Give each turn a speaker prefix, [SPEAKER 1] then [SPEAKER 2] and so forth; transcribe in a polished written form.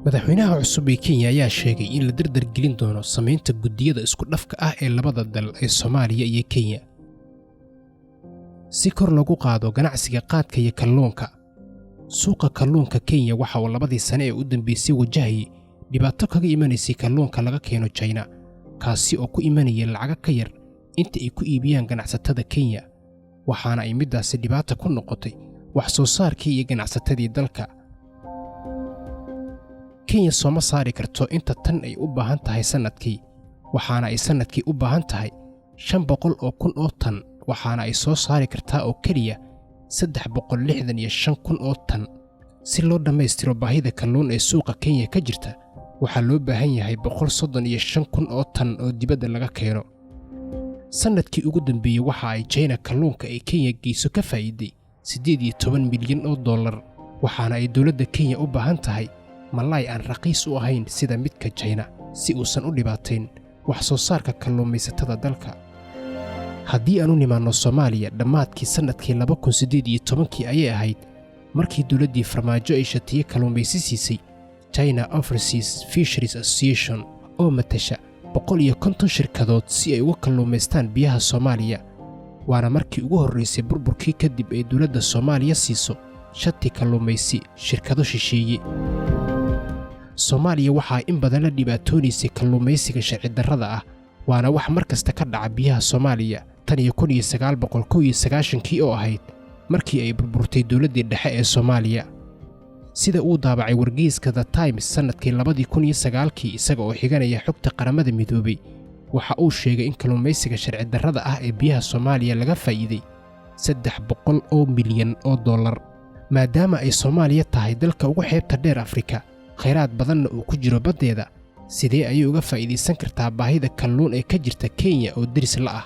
[SPEAKER 1] madaxweynaha cusub ee Kenya ayaa sheegay in la dardar gelin doono sameynta guddiyada isku dhafka ah ee labada dal ee Soomaaliya iyo Kenya si kor loogu qaado ganacsiga qaadka iyo kalluunka. Suuqa kalluunka Kenya waxa uu labadii sano ee u dambeysay wajahayay dhibaato kaga imanaysa kalluunka laga keeno China, kaasi oo ku imanaya lacag ka yar inta ay ku iibiyaan ganacsatada Kenya, waxaana ay midaasi dhibaato ku noqotay wax soo saarkii iyo ganacsatadii dalka. Kenya soo ma saari karto inta tan ay u baahan tahay sanadkii, waxaana ay sanadkii u baahan tahay 500,000 oo tan, waxaana ay soo saari kartaa oo kaliya 365,000 oo tan. Si loo dhammaystiro baahida kalluun ee suuqa Kenya ka jirta, waxaa loo baahan yahay 135,000 oo tan oo dibadda laga keeno. Sanadkii ugu dambeeyay waxa ay China kalluunka ee Kenya geyso ka faa'iiday $18 milyan, waxaana ay dawladda Kenya u baahan tahay malay aan raqiis u ahayn sida midka China si uusan u dhibaateyn wax soo saarka kalluumaysatada dalka. Haddii aanu nimaano Soomaaliya, dhammaadkii sanadkii 2018 ayay ahayd markii dawladdii Farmaajo ay shatiye kalluumaysi siisay China Overseas Fisheries Association oo matasha 150 shirkadood si ay uga kalluumaystaan biyaha Soomaaliya. waana markii ugu horreysay burburkii kadib ay dawladda Soomaaliya siiso shati kalluumaysi shirkado shisheeye. Soomaaliya waxa in badan la dhibaatoonaysa kalluumaysiga sharci darrada ah, waana wax markasta ka dhaca biyaha Soomaaliya tan iyo 1991 oo ahayd markii ay burburtay dawladdii dhexe ee Soomaaliya. sida uu daabacay wargeyska The Times sanadkii 2009 isaga oo xiganaya xogta qaramada midoobay, waxa uu sheegay in kalluumaysiga sharci darrada ah ee biyaha Soomaaliya laga faa'iiday $300 milyan, maadaama ay Soomaaliya tahay dalka ugu xeebta dheer Afrika, khayraad badanna uu ku jiro baddeeda. sidee ayay uga faa'iideysan kartaa baahida kalluun ee ka jirta Kenya oo daris la ah?